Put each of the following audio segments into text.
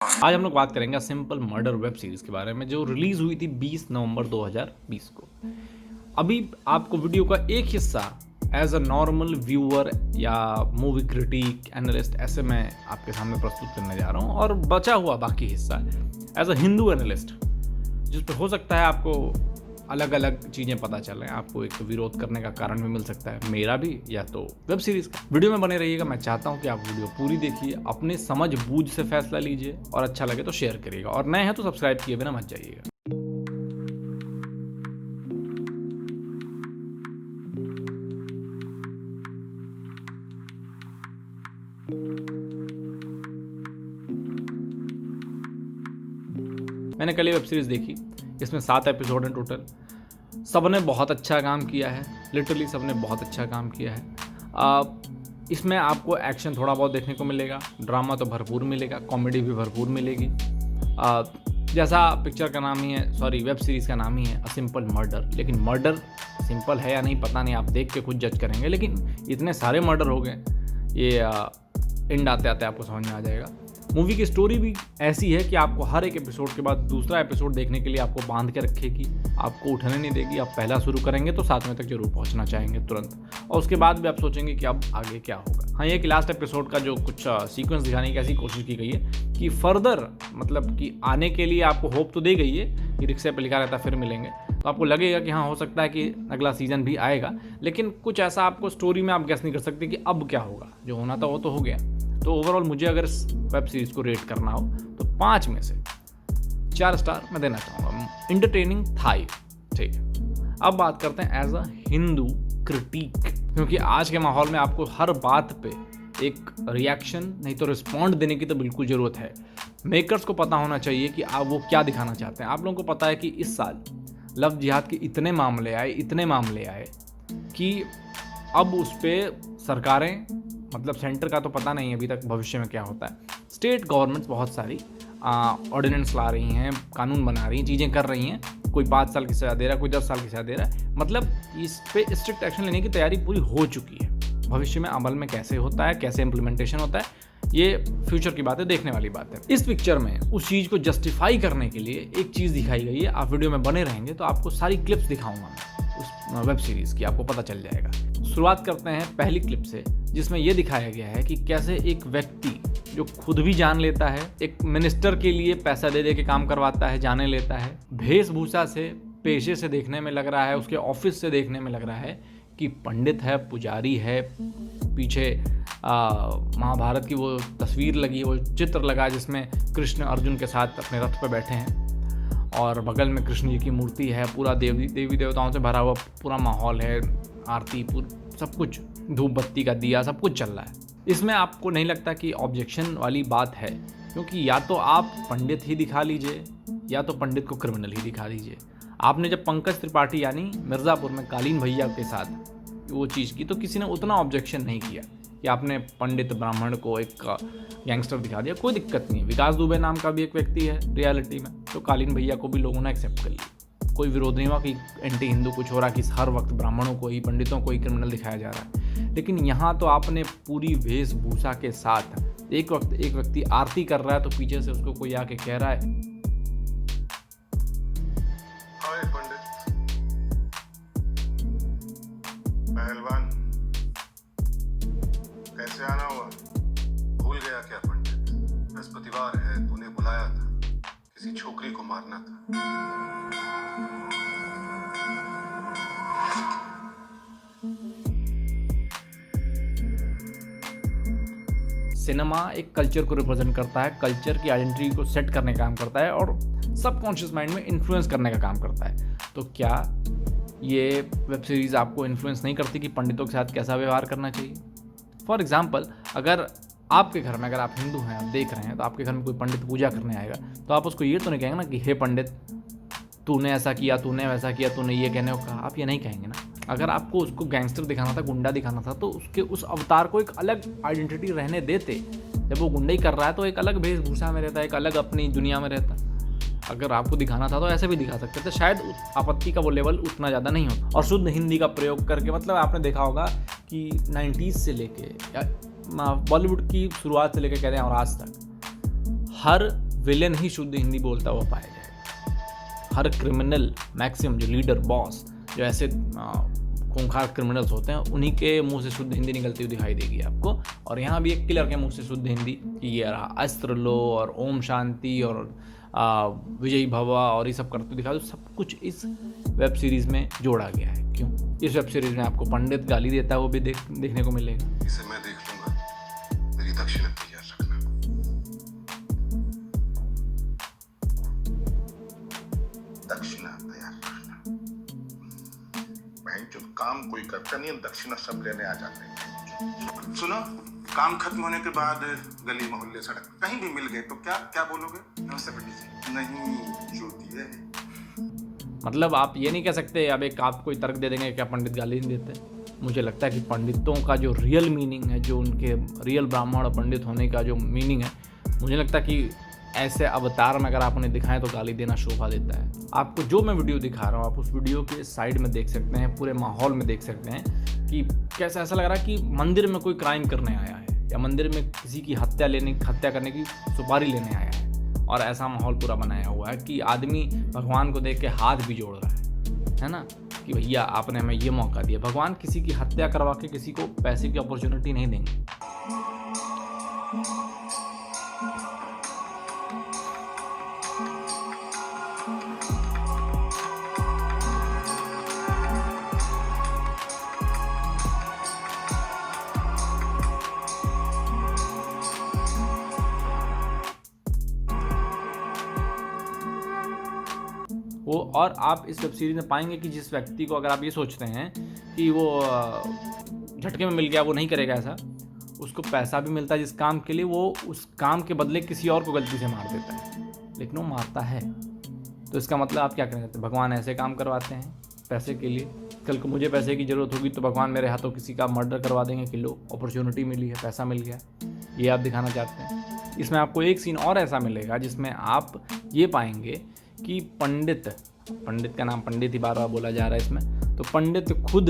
आज हम लोग बात करेंगे सिंपल मर्डर वेब सीरीज़ के बारे में जो रिलीज़ हुई थी 20 नवंबर 2020 को। अभी आपको वीडियो का एक हिस्सा एज अ नॉर्मल व्यूअर या मूवी क्रिटिक एनालिस्ट ऐसे मैं आपके सामने प्रस्तुत करने जा रहा हूँ, और बचा हुआ बाकी हिस्सा एज अ हिंदू एनालिस्ट जिस पर हो सकता है आपको अलग अलग चीज़ें पता चलें, आपको एक विरोध करने का कारण भी मिल सकता है, मेरा भी या तो वेब सीरीज़ का। वीडियो में बने रहिएगा। मैं चाहता हूं कि आप वीडियो पूरी देखिए, अपने समझ बूझ से फैसला लीजिए, और अच्छा लगे तो शेयर करिएगा, और नए हैं तो सब्सक्राइब किए बिना मत जाइएगा। मैंने कल ये वेब सीरीज़ देखी, इसमें 7 एपिसोड हैं टोटल। सबने बहुत अच्छा काम किया है, लिटरली सबने बहुत अच्छा काम किया है। इसमें आपको एक्शन थोड़ा बहुत देखने को मिलेगा, ड्रामा तो भरपूर मिलेगा, कॉमेडी भी भरपूर मिलेगी। जैसा पिक्चर का नाम ही है, सॉरी वेब सीरीज़ का नाम ही है, अ सिंपल मर्डर। लेकिन मर्डर सिंपल है या नहीं पता नहीं, आप देख के खुद जज करेंगे। लेकिन इतने सारे मर्डर हो गए, ये एंड आते आते आपको समझ में आ जाएगा। मूवी की स्टोरी भी ऐसी है कि आपको हर एक एपिसोड के बाद दूसरा एपिसोड देखने के लिए आपको बांध के रखेगी, आपको उठने नहीं देगी। आप पहला शुरू करेंगे तो 7वें तक जरूर पहुंचना चाहेंगे तुरंत, और उसके बाद भी आप सोचेंगे कि अब आगे क्या होगा। हाँ, ये कि लास्ट एपिसोड का जो कुछ सीक्वेंस दिखाने की ऐसी कोशिश की गई है कि फर्दर मतलब कि आने के लिए आपको होप तो दे गई है कि रिक्शे पर लिखा रहता फिर मिलेंगे, तो आपको लगेगा कि हाँ हो सकता है कि अगला सीजन भी आएगा। लेकिन कुछ ऐसा आपको स्टोरी में आप गेस नहीं कर सकते कि अब क्या होगा, जो होना था वो तो हो गया। तो ओवरऑल मुझे अगर इस वेब सीरीज़ को रेट करना हो तो 5 में से 4 स्टार मैं देना चाहूँगा। इंटरटेनिंग था ये, ठीक है। अब बात करते हैं एज अ हिंदू क्रिटिक, क्योंकि आज के माहौल में आपको हर बात पे एक रिएक्शन नहीं तो रिस्पॉन्ड देने की तो बिल्कुल ज़रूरत है। मेकर्स को पता होना चाहिए कि आप वो क्या दिखाना चाहते हैं। आप लोगों को पता है कि इस साल लव जिहाद के इतने मामले आए कि अब उस पर सरकारें, मतलब सेंटर का तो पता नहीं अभी तक भविष्य में क्या होता है, स्टेट गवर्नमेंट्स बहुत सारी ऑर्डिनेंस ला रही हैं, कानून बना रही हैं, चीज़ें कर रही हैं। कोई 5 साल की सज़ा दे रहा है, कोई 10 साल की सज़ा दे रहा है। मतलब इस पे स्ट्रिक्ट एक्शन लेने की तैयारी पूरी हो चुकी है। भविष्य में अमल में कैसे होता है, कैसे इम्प्लीमेंटेशन होता है, ये फ्यूचर की बात है, देखने वाली बात है। इस पिक्चर में उस चीज़ को जस्टिफाई करने के लिए एक चीज़ दिखाई गई है। आप वीडियो में बने रहेंगे तो आपको सारी क्लिप्स दिखाऊंगा मैं उस वेब सीरीज़ की, आपको पता चल जाएगा। शुरुआत करते हैं पहली क्लिप से, जिसमें यह दिखाया गया है कि कैसे एक व्यक्ति जो खुद भी जान लेता है, एक मिनिस्टर के लिए पैसा दे के काम करवाता है, जाने लेता है, वेशभूषा से, पेशे से देखने में लग रहा है, उसके ऑफिस से देखने में लग रहा है कि पंडित है, पुजारी है, पीछे महाभारत की वो तस्वीर लगी, वो चित्र लगा जिसमें कृष्ण अर्जुन के साथ अपने रथ पर बैठे हैं, और बगल में कृष्ण जी की मूर्ति है। पूरा देवी देवताओं से भरा हुआ पूरा माहौल है, आरती सब कुछ, धूप बत्ती का दिया, सब कुछ चल रहा है। इसमें आपको नहीं लगता कि ऑब्जेक्शन वाली बात है? क्योंकि या तो आप पंडित ही दिखा लीजिए या तो पंडित को क्रिमिनल ही दिखा दीजिए। आपने जब पंकज त्रिपाठी यानी मिर्ज़ापुर में कालीन भैया के साथ वो चीज़ की तो किसी ने उतना ऑब्जेक्शन नहीं किया कि आपने पंडित ब्राह्मण को एक गैंगस्टर दिखा दिया। कोई दिक्कत नहीं है। विकास दुबे नाम का भी एक व्यक्ति है रियलिटी में, तो कालीन भैया को भी लोगों ने एक्सेप्ट कर लिया। कोई विरोध नहीं हुआ कि एंटी हिंदू कुछ हो रहा कि हर वक्त ब्राह्मणों को ही, पंडितों को ही क्रिमिनल दिखाया जा रहा है। लेकिन यहाँ तो आपने पूरी वेशभूषा के साथ एक व्यक्ति आरती कर रहा है तो पीछे से उसको कोई आके कह रहा है, हाय पंडित, पहलवान, कैसे आना हुआ? भूल गया क्या पंडित? बृहस्पतिवार है, तूने बुलाया था, किसी छोकरी को मारना था। सिनेमा एक कल्चर को रिप्रेजेंट करता है, कल्चर की आइडेंटिटी को सेट करने का काम करता है, और सबकॉन्शियस माइंड में इन्फ्लुएंस करने का काम करता है। तो क्या ये वेब सीरीज़ आपको इन्फ्लुएंस नहीं करती कि पंडितों के साथ कैसा व्यवहार करना चाहिए? फॉर एग्जाम्पल, अगर आपके घर में, अगर आप हिंदू हैं, आप देख रहे हैं, तो आपके घर में कोई पंडित पूजा करने आएगा तो आप उसको ये तो नहीं कहेंगे ना कि हे पंडित, तूने ऐसा किया, तूने वैसा किया, तूने ये कहने को कहा। आप ये नहीं कहेंगे ना। अगर आपको उसको गैंगस्टर दिखाना था, गुंडा दिखाना था, तो उसके उस अवतार को एक अलग आइडेंटिटी रहने देते। जब वो गुंडा ही कर रहा है तो एक अलग वेशभूषा में रहता है, एक अलग अपनी दुनिया में रहता है। अगर आपको दिखाना था तो ऐसे भी दिखा सकते थे, शायद आपत्ति का वो लेवल उतना ज़्यादा नहीं होता। और शुद्ध हिंदी का प्रयोग करके, मतलब आपने देखा होगा कि 90s से लेके या बॉलीवुड की शुरुआत से लेकर कहते हैं और आज तक हर विलेन ही शुद्ध हिंदी बोलता हुआ पाया जाएगा। हर क्रिमिनल मैक्सिमम जो लीडर बॉस जो ऐसे खूंखार क्रिमिनल्स होते हैं उन्हीं के मुंह से शुद्ध हिंदी निकलती हुई दिखाई देगी आपको। और यहाँ भी एक किलर के मुंह से शुद्ध हिंदी कि ये रहा अस्त्र लो और ओम शांति और विजयी भवा और ये सब करते दिखा, तो सब कुछ इस वेब सीरीज़ में जोड़ा गया है। क्यों? इस वेब सीरीज़ में आपको पंडित गाली देता है वो भी देखने को मिलेगा। इसे मैं देख लूंगा, मेरी दक्षिणा तैयार रखना। दक्षिणा तैयार रखना। बहन जो काम कोई करता नहीं, दक्षिणा सब लेने आ जाते हैं। सुनो, काम खत्म होने के बाद गली मोहल्ले सड़क कहीं भी मिल गए तो क्या क्या बोलोगे? नमस्ते पंडित जी। नहीं ज्योति है। मतलब आप ये नहीं कह सकते अब एक आप कोई तर्क दे देंगे क्या पंडित गाली नहीं देते। मुझे लगता है कि पंडितों का जो रियल मीनिंग है, जो उनके रियल ब्राह्मण और पंडित होने का जो मीनिंग है, मुझे लगता है कि ऐसे अवतार में अगर आप उन्हें दिखाएं तो गाली देना शोभा देता है। आपको जो मैं वीडियो दिखा रहा हूँ आप उस वीडियो के साइड में देख सकते हैं, पूरे माहौल में देख सकते हैं कि कैसा ऐसा लग रहा है कि मंदिर में कोई क्राइम करने आया है या मंदिर में किसी की हत्या करने की सुपारी लेने आया है। और ऐसा माहौल पूरा बनाया हुआ है कि आदमी भगवान को देख के हाथ भी जोड़ रहा है ना, कि भैया आपने हमें ये मौका दिया। भगवान किसी की हत्या करवा के किसी को पैसे की अपॉर्चुनिटी नहीं देंगे। वो और आप इस वेब सीरीज़ में पाएंगे कि जिस व्यक्ति को अगर आप ये सोचते हैं कि वो झटके में मिल गया वो नहीं करेगा ऐसा, उसको पैसा भी मिलता है जिस काम के लिए, वो उस काम के बदले किसी और को गलती से मार देता है, लेकिन वो मारता है। तो इसका मतलब आप क्या कहना चाहते हैं? भगवान ऐसे काम करवाते हैं पैसे के लिए। कल को मुझे पैसे की ज़रूरत होगी तो भगवान मेरे हाथों किसी का मर्डर करवा देंगे कि लो अपॉर्चुनिटी मिली है, पैसा मिल गया। ये आप दिखाना चाहते हैं। इसमें आपको एक सीन और ऐसा मिलेगा जिसमें आप ये पाएंगे कि पंडित का नाम पंडित ही बार बार बोला जा रहा है इसमें, तो पंडित खुद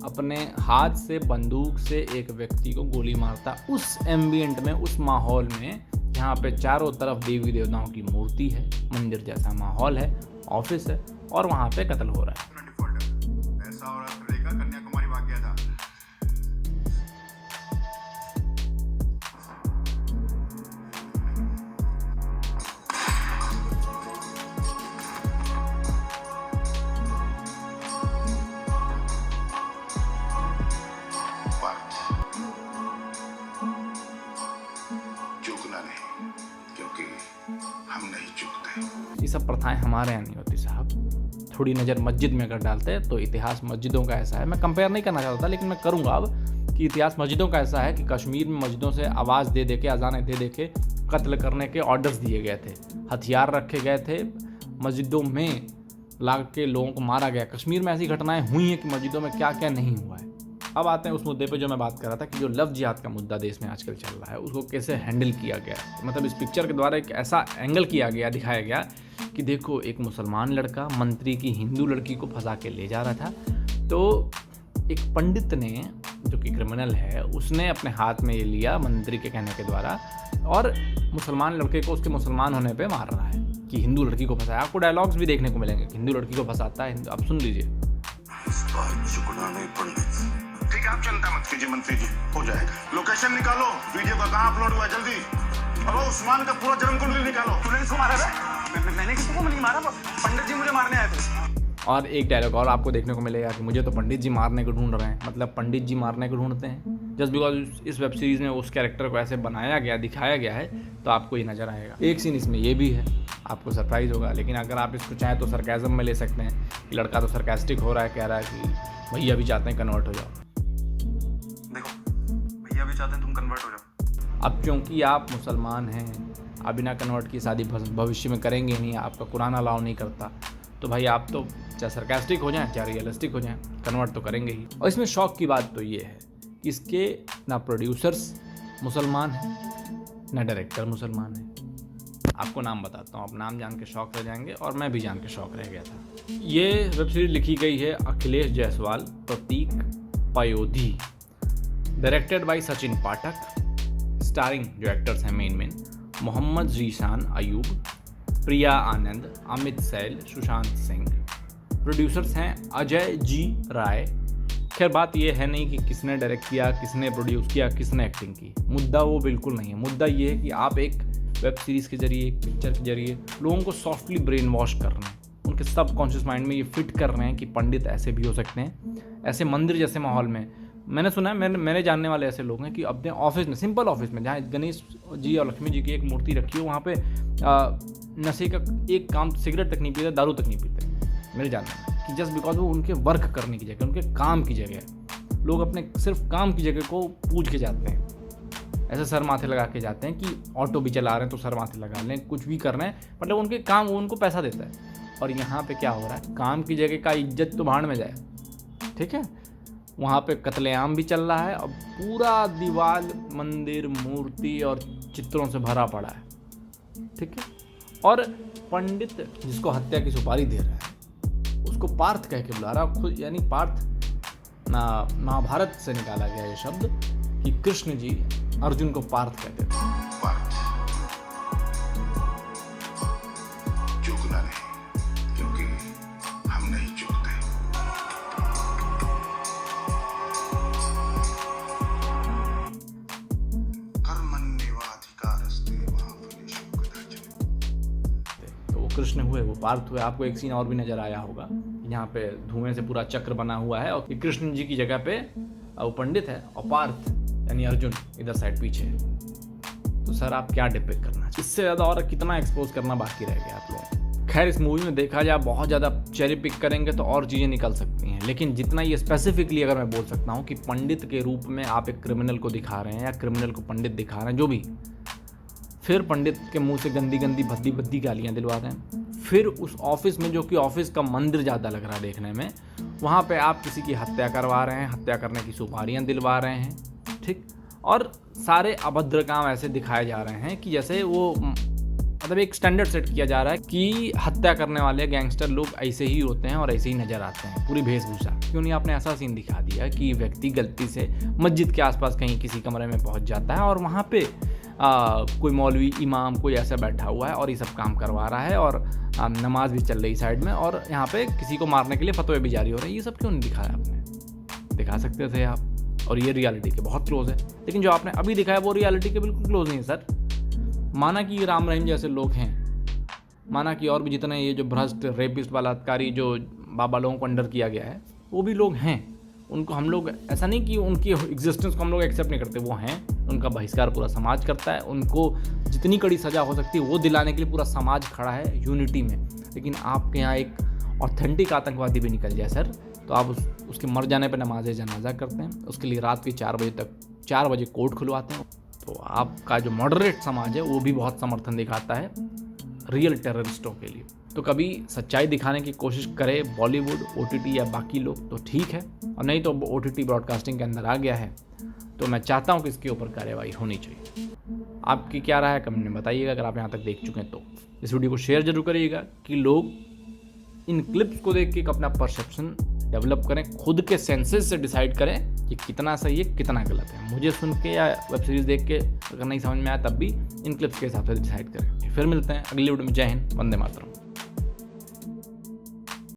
अपने हाथ से बंदूक से एक व्यक्ति को गोली मारता उस एम्बियंट में, उस माहौल में जहाँ पे चारों तरफ देवी देवताओं की मूर्ति है, मंदिर जैसा माहौल है, ऑफिस है और वहाँ पे कत्ल हो रहा है। ऐसा और कन्याकुमारी वाकया था। ये सब प्रथाएं हमारे यहाँ नहीं होती साहब। थोड़ी नज़र मस्जिद में अगर डालते हैं तो इतिहास मस्जिदों का ऐसा है, मैं कंपेयर नहीं करना चाहता था लेकिन मैं करूँगा अब, कि इतिहास मस्जिदों का ऐसा है कि कश्मीर में मस्जिदों से आवाज़ दे के अजानें दे के कत्ल करने के ऑर्डर्स दिए गए थे, हथियार रखे गए थे, मस्जिदों में ला के लोगों को मारा गया। कश्मीर में ऐसी घटनाएं हुई हैं कि मस्जिदों में क्या क्या नहीं हुआ है। अब आते हैं उस मुद्दे पे जो मैं बात कर रहा था कि जो लव जिहाद का मुद्दा देश में आजकल चल रहा है उसको कैसे हैंडल किया गया। मतलब इस पिक्चर के द्वारा एक ऐसा एंगल दिखाया गया कि देखो एक मुसलमान लड़का मंत्री की हिंदू लड़की को फंसा के ले जा रहा था, तो एक पंडित ने जो कि क्रिमिनल है उसने अपने हाथ में ये लिया मंत्री के कहने के द्वारा और मुसलमान लड़के को उसके मुसलमान होने पे मार रहा है कि हिंदू लड़की को फंसाया। आपको डायलॉग्स भी देखने को मिलेंगे कि हिंदू लड़की को फंसाता है। आप सुन लीजिए। ठीक है, आप चिंता मत कीजिए मंत्री जी, हो जाएगा। लोकेशन निकालो, वीडियो का कहाँ अपलोड हुआ है जल्दी, और उस्मान का पूरा जन्म कुंडली निकालो। तूने इसको मारा है? मैंने किसी को नहीं मारा, पंडित जी मुझे मारने आए थे। और एक डायलॉग और आपको देखने को मिलेगा कि मुझे तो पंडित जी मारने को ढूंढ रहे हैं। मतलब पंडित जी मारने को ढूंढते हैं जस्ट बिकॉज इस वेब सीरीज़ में उस कैरेक्टर को ऐसे बनाया गया, दिखाया गया है, तो आपको ये नज़र आएगा। एक सीन इसमें ये भी है, आपको सरप्राइज़ होगा, लेकिन अगर आप इसको चाहें तो सरकाज़म में ले सकते हैं कि लड़का तो सरकास्टिक हो रहा है, कह रहा है कि भैया भी चाहते हैं कन्वर्ट हो जाओ। देखो भैया भी चाहते हैं तुम कन्वर्ट हो जाओ। अब क्योंकि आप मुसलमान हैं, आप बिना कन्वर्ट की शादी भविष्य में करेंगे नहीं, आपका कुरान अलाउ नहीं करता, तो भाई आप तो चाहे सरकास्टिक हो जाएं चाहे रियलिस्टिक हो जाएं, कन्वर्ट तो करेंगे ही। और इसमें शौक की बात तो ये है कि इसके ना प्रोड्यूसर्स मुसलमान हैं ना डायरेक्टर मुसलमान है। आपको नाम बताता हूँ, आप नाम जान के शौक रह जाएंगे और मैं भी जान के शौक रह गया था। ये वेब सीरीज लिखी गई है Akhilesh Jaiswal, Prateek Payodhi, directed by Sachin Pathak, starring जो एक्टर्स हैं मेन मोहम्मद जीशान अयूब, प्रिया आनंद, अमित सैल, सुशांत सिंह। प्रोड्यूसर्स हैं अजय जी राय। खैर बात यह है नहीं कि किसने डायरेक्ट किया, किसने प्रोड्यूस किया, किसने एक्टिंग की, मुद्दा वो बिल्कुल नहीं है। मुद्दा ये है कि आप एक वेब सीरीज़ के जरिए, एक पिक्चर के जरिए लोगों को सॉफ्टली ब्रेन वॉश कर रहे हैं, उनके सबकॉन्शियस माइंड में ये फिट कर रहे हैं कि पंडित ऐसे भी हो सकते हैं। ऐसे मंदिर जैसे माहौल में मैंने सुना है, मेरे जानने वाले ऐसे लोग हैं कि अपने ऑफिस में, सिंपल ऑफिस में, जहाँ गणेश जी और लक्ष्मी जी की एक मूर्ति रखी हो, वहाँ पे नशे का एक काम, सिगरेट तक नहीं पीते, दारू तक नहीं पीते मेरे जानने में, कि जस्ट बिकॉज वो उनके वर्क करने की जगह, उनके काम की जगह है। लोग अपने सिर्फ काम की जगह को पूज के जाते हैं, ऐसे सर माथे लगा के जाते हैं कि ऑटो भी चला रहे हैं तो सर माथे लगा लें, कुछ भी कर रहे हैं, मतलब उनके काम, वो उनको पैसा देता है। और यहाँ पे क्या हो रहा है, काम की जगह का इज्जत तो भाड़ में जाए, ठीक है। वहाँ पे कत्लेआम भी चल रहा है और पूरा दीवार, मंदिर, मूर्ति और चित्रों से भरा पड़ा है, ठीक है। और पंडित जिसको हत्या की सुपारी दे रहा है उसको पार्थ कह के बुला रहा है खुद, यानी पार्थ महाभारत से निकाला गया ये शब्द कि कृष्ण जी अर्जुन को पार्थ कहते थे। पार्थ चूकना नहीं, क्योंकि हम नहीं चूकते। कर्मण्येवाधिकारस्ते मा फलेषु कदाचन। तो वो कृष्ण हुए, वो पार्थ हुए। आपको एक सीन और भी नजर आया होगा, यहाँ पे धुएं से पूरा चक्र बना हुआ है और कृष्ण जी की जगह पे वो पंडित है और पार्थ यानी अर्जुन इधर साइड पीछे है। तो सर आप क्या डिपिक्ट करना, इससे ज़्यादा और कितना एक्सपोज करना बाकी रह गया आप लोग। खैर इस मूवी में देखा जाए बहुत ज़्यादा चेरी पिक करेंगे तो और चीज़ें निकल सकती हैं, लेकिन जितना ये स्पेसिफिकली अगर मैं बोल सकता हूँ कि पंडित के रूप में आप एक क्रिमिनल को दिखा रहे हैं या क्रिमिनल को पंडित दिखा रहे हैं, जो भी, फिर पंडित के मुंह से गंदी गंदी भद्दी भद्दी गालियाँ दिलवा रहे हैं, फिर उस ऑफिस में जो कि ऑफिस का मंदिर ज़्यादा लग रहा है देखने में, वहाँ पे आप किसी की हत्या करवा रहे हैं, हत्या करने की सुपारियाँ दिलवा रहे हैं, ठीक। और सारे अभद्र काम ऐसे दिखाए जा रहे हैं कि जैसे वो, मतलब एक स्टैंडर्ड सेट किया जा रहा है कि हत्या करने वाले गैंगस्टर लोग ऐसे ही होते हैं और ऐसे ही नज़र आते हैं, पूरी वेशभूषा। क्यों नहीं आपने ऐसा सीन दिखा दिया कि व्यक्ति गलती से मस्जिद के आसपास कहीं किसी कमरे में पहुंच जाता है और वहाँ पे कोई मौलवी, इमाम, कोई ऐसा बैठा हुआ है और ये सब काम करवा रहा है और नमाज भी चल रही साइड में और यहाँ पे किसी को मारने के लिए फतवे भी जारी हो रहे हैं। ये सब क्यों नहीं दिखाया आपने? दिखा सकते थे आप, और ये रियलिटी के बहुत क्लोज है। लेकिन जो आपने अभी दिखाया वो रियलिटी के बिल्कुल क्लोज नहीं है सर। माना कि राम रहीम जैसे लोग हैं, माना कि और भी जितने ये जो भ्रष्ट, रेपिस्ट, बलात्कारी जो बाबा लोगों को अंडर किया गया है, वो भी लोग हैं। उनको हम लोग, ऐसा नहीं कि उनकी एग्जिस्टेंस को हम लोग एक्सेप्ट नहीं करते, वो हैं, उनका बहिष्कार पूरा समाज करता है, उनको जितनी कड़ी सज़ा हो सकती है वो दिलाने के लिए पूरा समाज खड़ा है यूनिटी में। लेकिन आपके यहाँ एक ऑथेंटिक आतंकवादी भी निकल जाए सर, तो आप उसके मर जाने पर नमाज जनाजा करते हैं, उसके लिए रात के 4 बजे कोर्ट खुलवाते हैं। तो आपका जो मॉडरेट समाज है वो भी बहुत समर्थन दिखाता है रियल टेररिस्टों के लिए। तो कभी सच्चाई दिखाने की कोशिश करे बॉलीवुड, OTT या बाकी लोग तो ठीक है, और नहीं तो OTT ब्रॉडकास्टिंग के अंदर आ गया है तो मैं चाहता हूँ कि इसके ऊपर कार्रवाई होनी चाहिए। आपकी क्या राय है कमेंट में बताइएगा। अगर आप यहाँ तक देख चुके हैं तो इस वीडियो को शेयर जरूर करिएगा कि लोग इन क्लिप्स को देख के अपना परसेप्शन डेवलप करें, खुद के सेंसेस से डिसाइड करें कि कितना सही है, कितना गलत है। मुझे सुन के या वेब सीरीज़ देख के अगर नहीं समझ में आया तब भी इन क्लिप्स के हिसाब से डिसाइड करें। फिर मिलते हैं अगली वीडियो में। जय हिंद, वंदे मातरम।